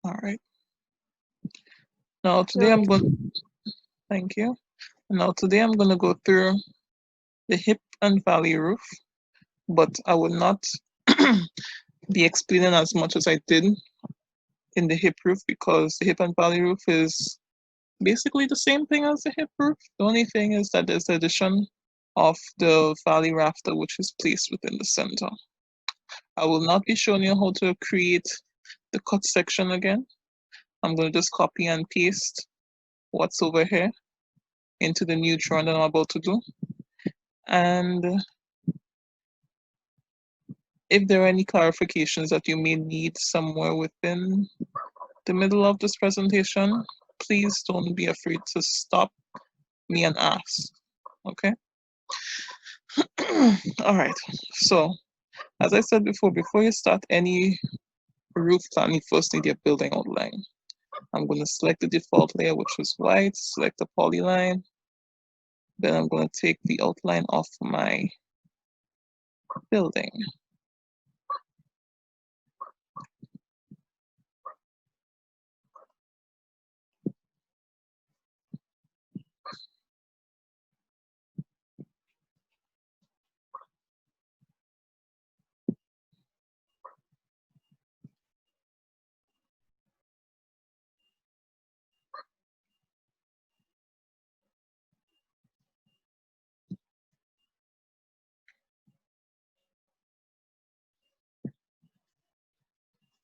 All right. Now today I'm Right. going, thank you. Now today I'm going to go through the hip and valley roof, but I will not be explaining as much as I did in the hip roof because the hip and valley roof is basically the same thing as the hip roof. The only thing is that there's the addition of the valley rafter, which is placed within the center. I will not be showing you how to create the cut section again. I'm going to just copy and paste what's over here into the new drawing that I'm about to do. And if there are any clarifications that you may need somewhere within the middle of this presentation, please don't be afraid to stop me and ask, okay? All right, so as I said before you start any roof plan, you first need your building outline. I'm going to select the default layer, which is white, select the polyline. Then I'm going to take the outline of my building.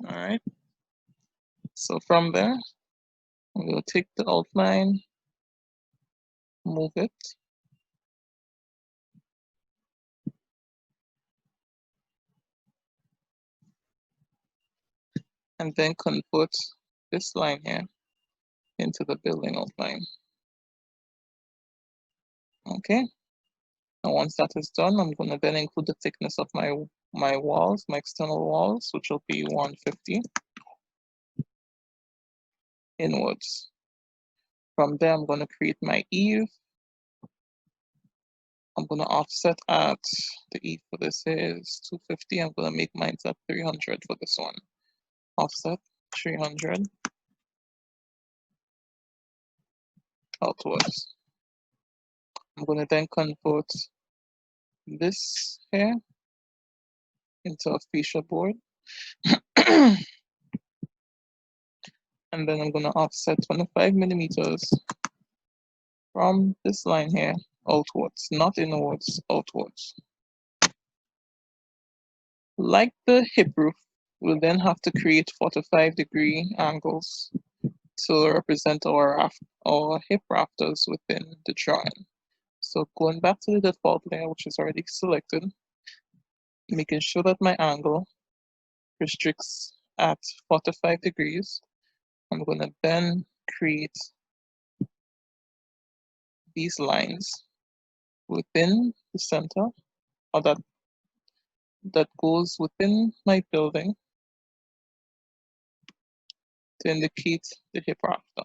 All right, so from there, I'm going to take the outline, move it, and then convert this line here into the building outline. Okay, and once that is done, I'm going to then include the thickness of my walls, my external walls, which will be 150 inwards. From there, I'm going to create my eave. I'm going to offset at the eave for this is 250. I'm going to make mine at 300 for this one. Offset 300 outwards. I'm going to then convert this here into a fascia board. And then I'm going to offset 25 millimeters from this line here outwards, not inwards, outwards. Like the hip roof, we'll then have to create 45-degree angles to represent our hip rafters within the drawing. So going back to the default layer, which is already selected, making sure that my angle restricts at 45 degrees. I'm going to then create these lines within the center, or that goes within my building to indicate the hip rafter.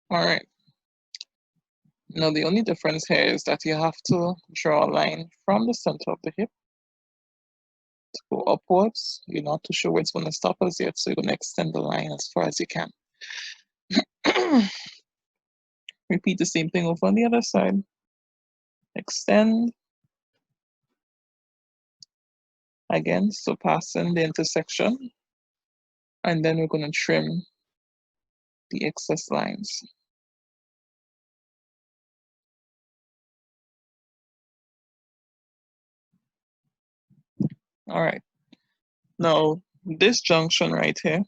All right. Now the only difference here is that you have to draw a line from the center of the hip to go upwards. You're not too sure where it's going to stop us yet, so you're going to extend the line as far as you can. Repeat the same thing over on the other side. Extend. Again, surpassing the intersection. And then we're going to trim the excess lines. All right. Now, this junction right here,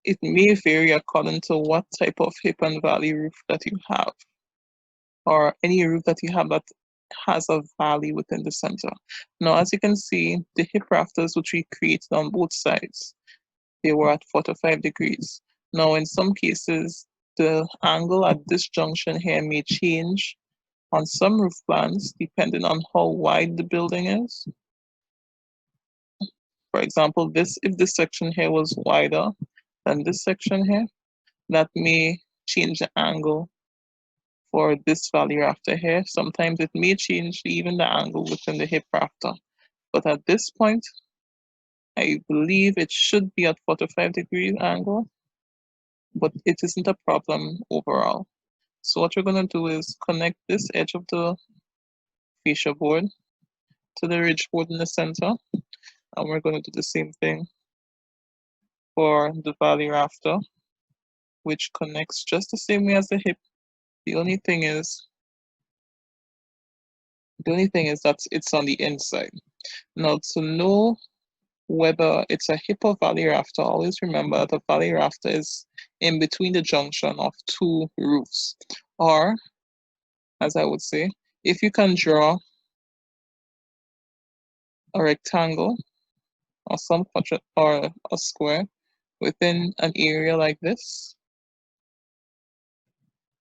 it may vary according to what type of hip and valley roof that you have, or any roof that you have that has a valley within the center. Now, as you can see, the hip rafters which we created on both sides, they were at 45 degrees. Now, in some cases, the angle at this junction here may change on some roof plans depending on how wide the building is. For example, if this section here was wider than this section here, that may change the angle for this valley rafter here. Sometimes it may change even the angle within the hip rafter. But at this point, I believe it should be at 45 degrees angle, but it isn't a problem overall. So what we're gonna do is connect this edge of the fascia board to the ridge board in the center, and we're gonna do the same thing for the valley rafter, which connects just the same way as the hip. The only thing is that it's on the inside. Now, to know whether it's a hip or valley rafter, always remember that a valley rafter is in between the junction of two roofs. Or, as I would say, if you can draw a rectangle or some quadrant or a square within an area like this,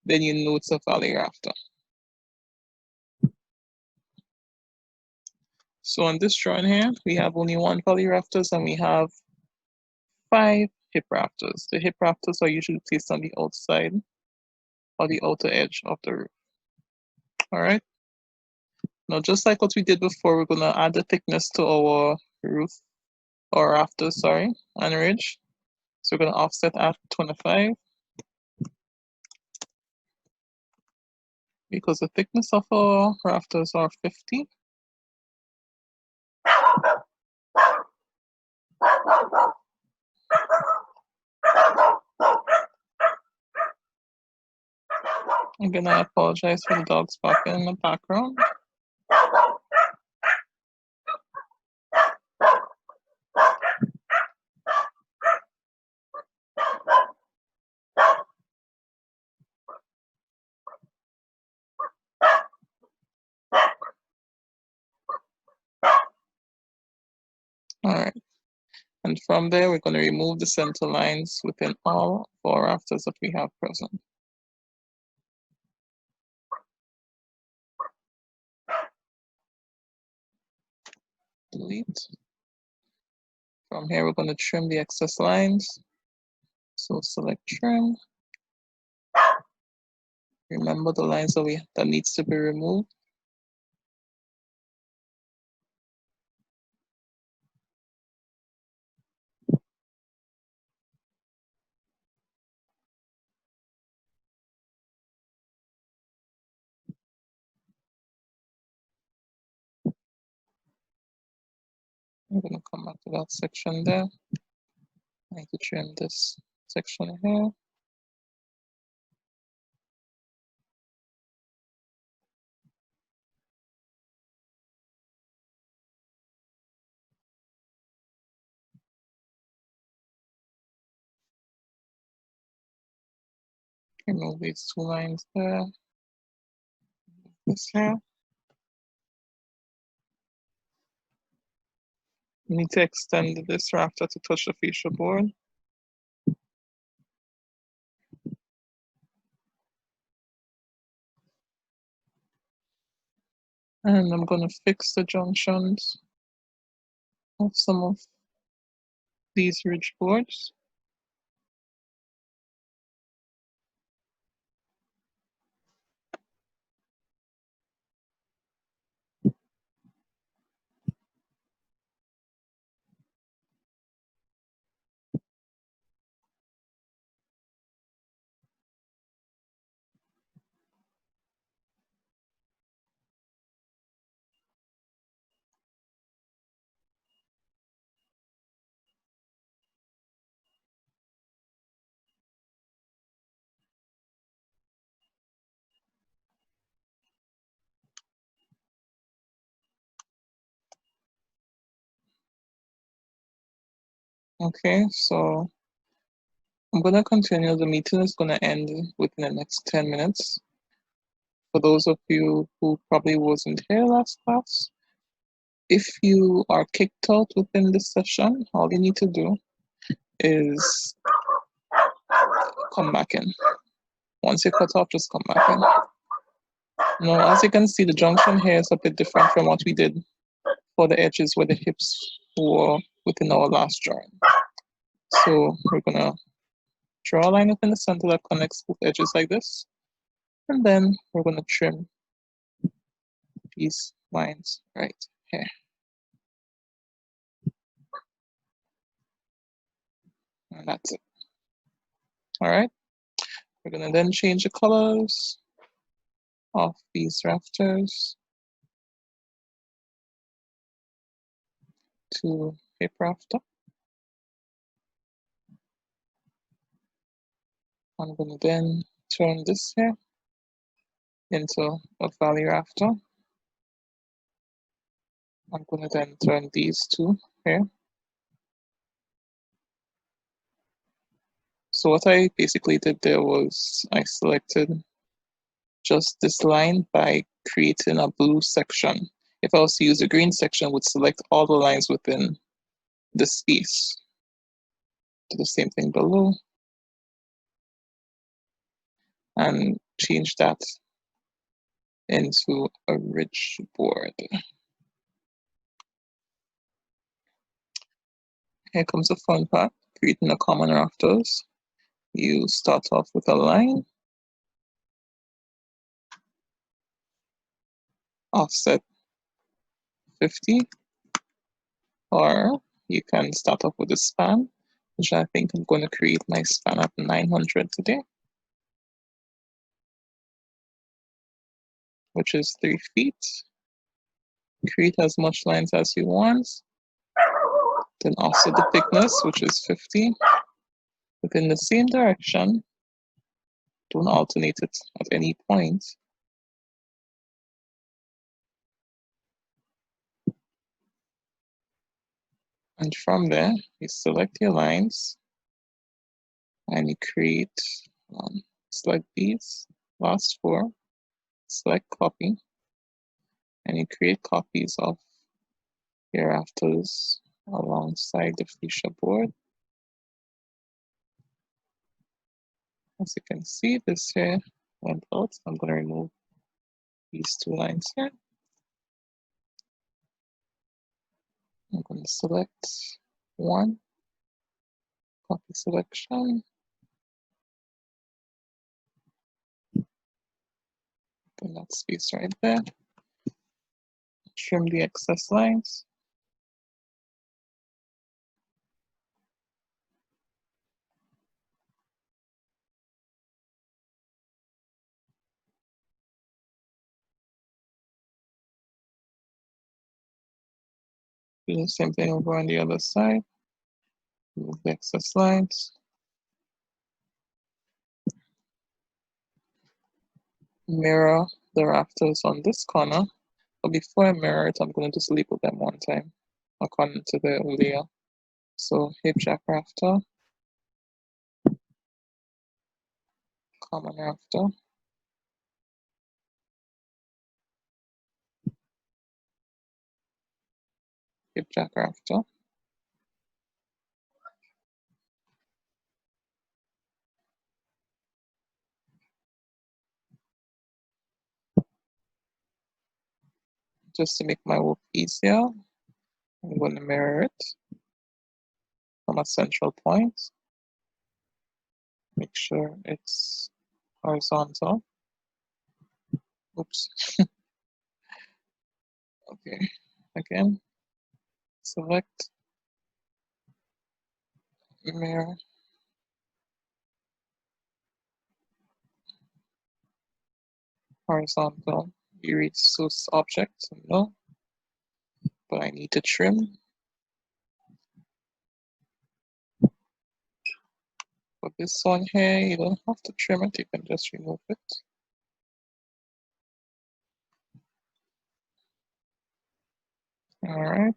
then you know it's a valley rafter. So on this drawing here, we have only one valley rafters and we have 5 hip rafters. The hip rafters are usually placed on the outside or the outer edge of the roof. All right. Now, just like what we did before, we're gonna add the thickness to our roof or rafters, sorry, and ridge. So we're gonna offset at 25 because the thickness of our rafters are 50. Again, I apologize for the dogs barking in the background. All right. And from there, we're going to remove the center lines within all 4 rafters that we have present. Delete. From here, we're going to trim the excess lines. So select trim. Remember the lines that needs to be removed. I'm going to come back to that section there. I need to trim this section here. Remove these 2 lines there. This here. You need to extend this rafter to touch the fascia board. And I'm going to fix the junctions of some of these ridge boards. Okay, so I'm going to continue. The meeting is going to end within the next 10 minutes. For those of you who probably wasn't here last class, if you are kicked out within this session, all you need to do is come back in. Once you cut off, just come back in. Now, as you can see, the junction here is a bit different from what we did for the edges where the hips were within our last drawing. So we're gonna draw a line within the center that connects both edges like this. And then we're gonna trim these lines right here. And that's it. All right. We're gonna then change the colors of these rafters to hip rafter. I'm gonna then turn this here into a valley rafter. I'm gonna then turn these two here. So what I basically did there was I selected just this line by creating a blue section. If I was to use a green section, I would select all the lines within the space. Do the same thing below and change that into a ridge board. Here comes the fun part, creating a common rafters. You start off with a line, offset 50, or you can start off with a span, which I think I'm going to create my span at 900 today, which is 3 feet. Create as much lines as you want. Then offset the thickness, which is 50, within the same direction. Don't alternate it at any point. And from there, you select your lines and you create, select these last 4, select copy, and you create copies of your rafters alongside the fascia board. As you can see, this here went out. I'm going to remove these 2 lines here. I'm going to select 1, copy selection, put that space right there, trim the excess lines. Do the same thing over on the other side. Remove the excess lines. Mirror the rafters on this corner. But before I mirror it, I'm going to just label them one time according to the layer. So hip jack rafter, common rafter, hip jack rafter, just to make my work easier, I'm going to mirror it from a central point. Make sure it's horizontal. Oops. Okay, again, select, mirror, horizontal. You reach source object, no, but I need to trim. For this one here, you don't have to trim it, you can just remove it. All right,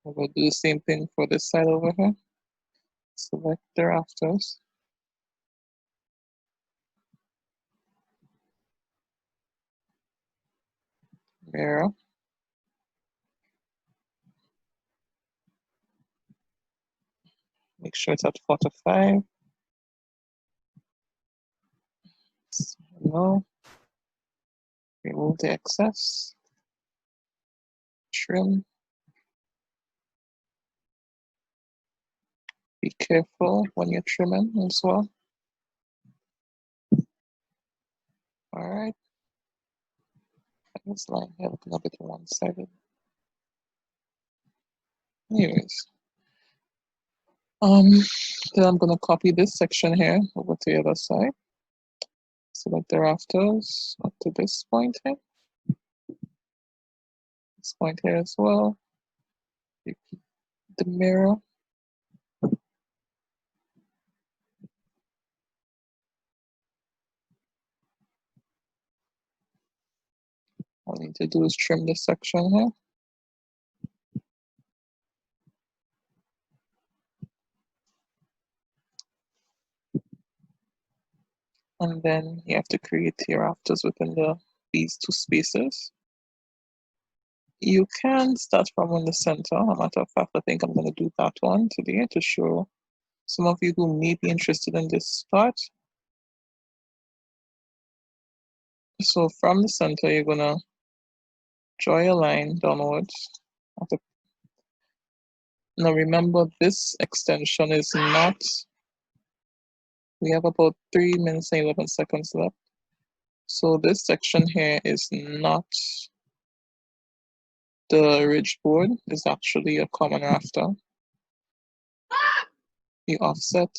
we'll do the same thing for this side over here. Select the rafters. Mirror. Make sure it's at 45. No. Remove the excess. Trim. Be careful when you're trimming as well. All right. This line here looking a bit one-sided. Anyways, then I'm gonna copy this section here over to the other side. Select the rafters up to this point here. This point here as well. Repeat the mirror. All I need to do is trim this section here. And then you have to create your rafters within these two spaces. You can start from in the center. As a matter of fact, I think I'm going to do that one today to show some of you who may be interested in this part. So from the center, you're going to draw a line downwards. Now remember, this extension is not, we have about 3 minutes and 11 seconds left. So this section here is not the ridge board, it's actually a common rafter. You offset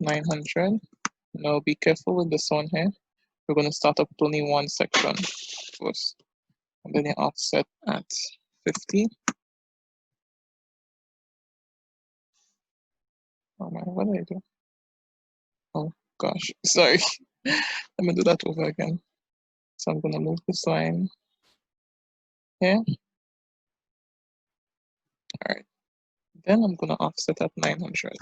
900. Now be careful with this one here. We're going to start up with only one section first. And then you offset at 50. Oh my, what did I do? Oh gosh, sorry. Let me do that over again. So I'm going to move this line here. All right. Then I'm going to offset at 900.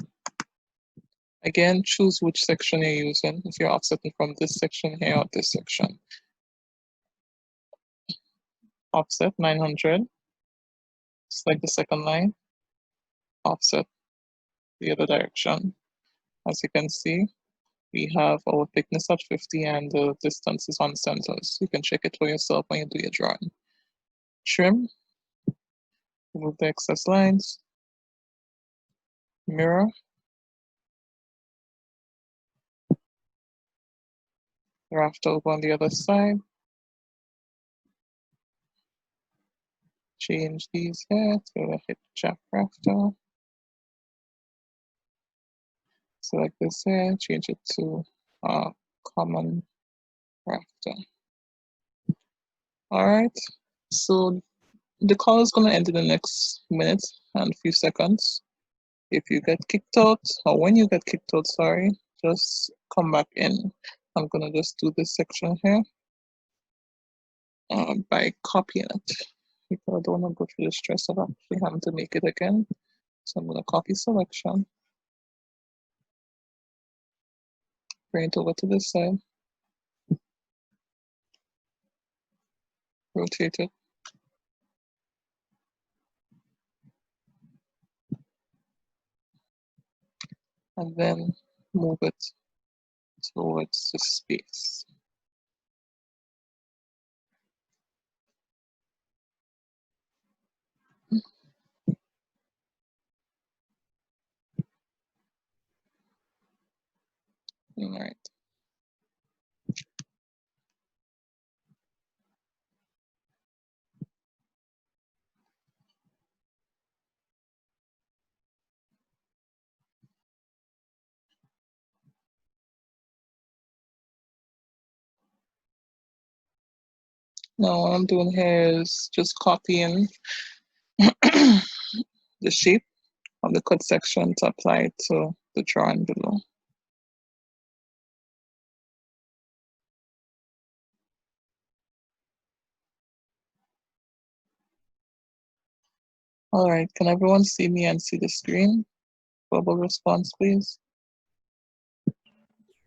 Again, choose which section you're using. If you're offsetting from this section here or this section. Offset 900. Select the second line. Offset the other direction. As you can see, we have our thickness at 50 and the distance is on centers. You can check it for yourself when you do your drawing. Trim. Remove the excess lines. Mirror. Rafter over on the other side. Change these here to the hip jack rafter. Select this here, change it to common rafter. All right, so the call is going to end in the next minute and a few seconds. If you get kicked out, or when you get kicked out, sorry, just come back in. I'm going to just do this section here by copying it, because I don't want to go through the stress of actually having to make it again. So I'm going to copy selection, bring it over to this side, rotate it, and then move it towards the space. All right. Now what I'm doing here is just copying the shape of the cut section to apply it to the drawing below. All right, can everyone see me and see the screen? Verbal response, please.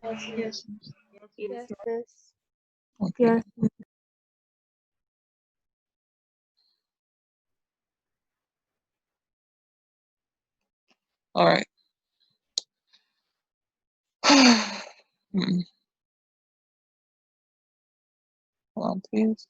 Yes. Yes. Okay. Yes. All right. Hold on, please.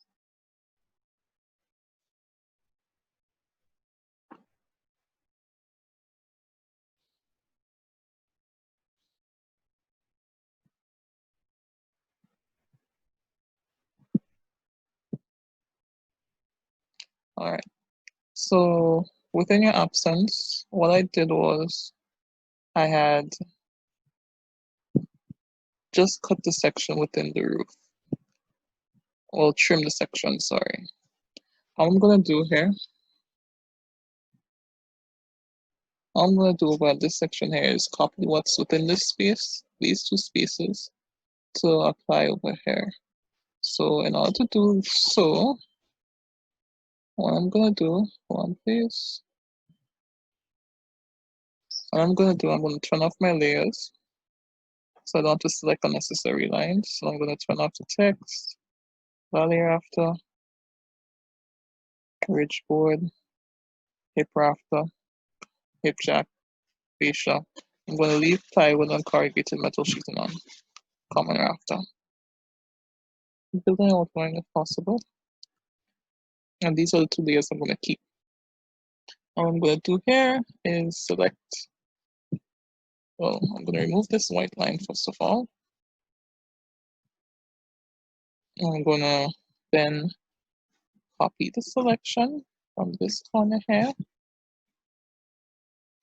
All right. So within your absence, what I did was I had just cut the section within the roof. Well, trim the section, sorry. All I'm gonna do here, all I'm gonna do about this section here is copy what's within this space, these two spaces, to apply over here. So in order to do so, what I'm gonna do, one please. What I'm gonna do, I'm gonna turn off my layers. So I don't have to select unnecessary lines. So I'm gonna turn off the text, valley rafter, ridge board, hip rafter, hip jack, fascia. I'm gonna leave plywood and corrugated metal sheeting on, common rafter. Building outline if possible. And these are the two layers I'm gonna keep. All I'm gonna do here is select, well, I'm gonna remove this white line first of all. I'm gonna then copy the selection from this corner here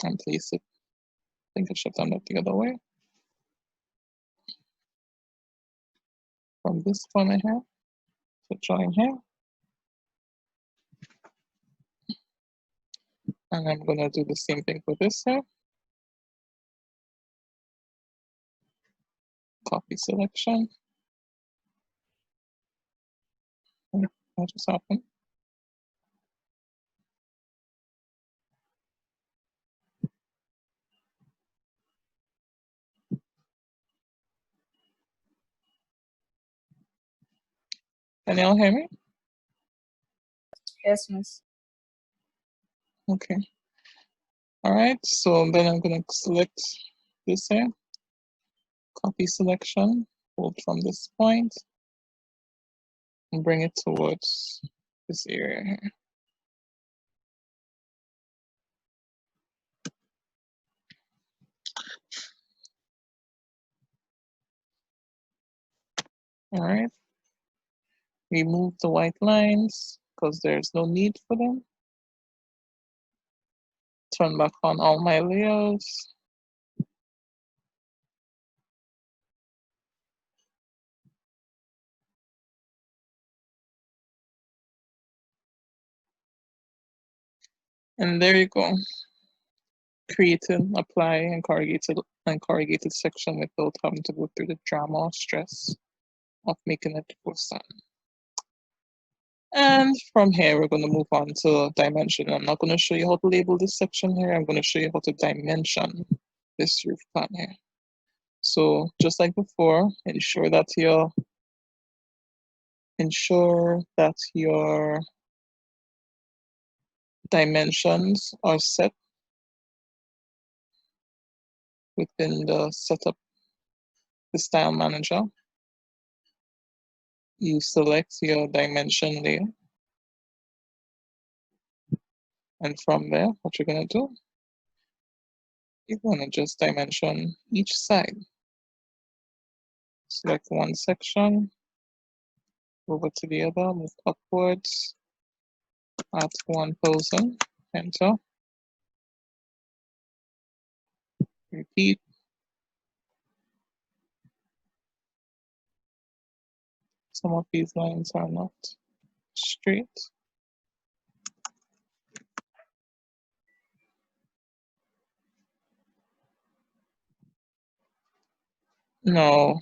and place it. I think I should have done it the other way. From this corner here to join here. And I'm gonna do the same thing for this here. Copy selection. What just happened? Can you all hear me? Yes, miss. Okay. All right, so then I'm gonna select this here, copy selection, hold from this point, and bring it towards this area here. All right, remove the white lines because there's no need for them. Turn back on all my layers. And there you go. Created, apply, and corrugated section without having to go through the drama or stress of making it for sun. And from here, we're going to move on to dimension. I'm not going to show you how to label this section here. I'm going to show you how to dimension this roof plan here. So just like before, ensure that your dimensions are set within the setup, the style manager. You select your dimension layer. And from there, what you're going to do, you're going to just dimension each side. Select one section, over to the other, move upwards at 1000, enter. Repeat. Some of these lines are not straight. Now,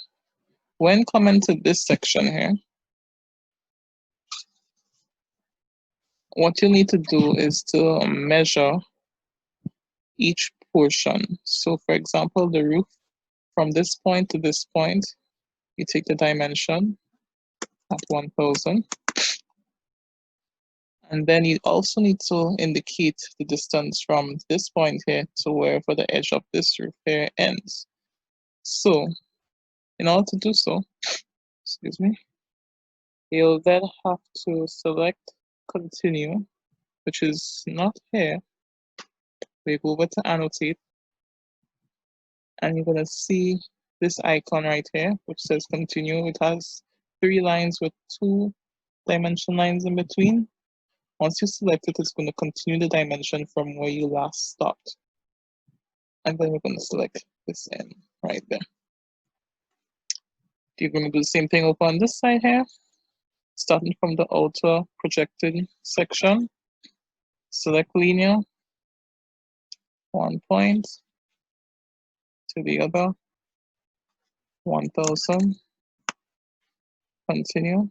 when coming to this section here, what you need to do is to measure each portion. So for example, the roof, from this point to this point, you take the dimension at 1000. And then you also need to indicate the distance from this point here to wherever the edge of this roof here ends. So in order to do so, excuse me, you'll then have to select continue, which is not here. We go over to annotate, and you're gonna see this icon right here, which says continue. It has 3 lines with 2 dimension lines in between. Once you select it, it's going to continue the dimension from where you last stopped. And then we're going to select this end right there. You're going to do the same thing over on this side here. Starting from the outer projected section, select linear, 1 point to the other, 1000, continue,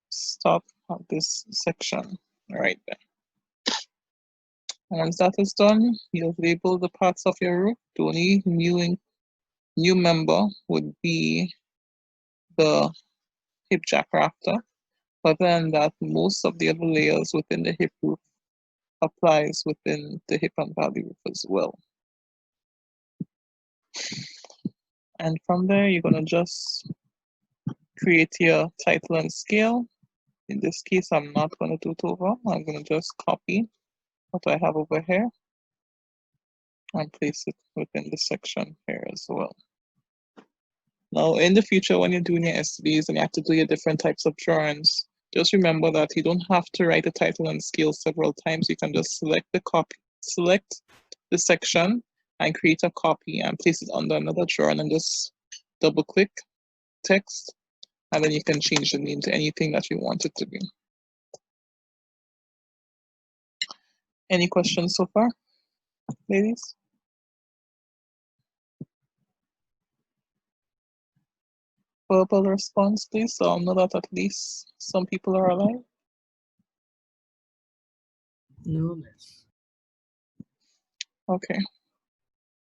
stop at this section right there. Once that is done, you'll label the parts of your roof. The only new member would be the hip jack rafter. Other than that, most of the other layers within the hip roof applies within the hip and valley roof as well. And from there, you're gonna just create your title and scale. In this case, I'm not gonna do it over. I'm gonna just copy what I have over here and place it within the section here as well. Now, in the future, when you're doing your STDs and you have to do your different types of drawings, just remember that you don't have to write the title and scale several times. You can just select the section and create a copy and place it under another drawing and just double click text, and then you can change the name to anything that you want it to be. Any questions so far, ladies? Verbal response, please, so I'll know that at least some people are alive. No, miss. Okay,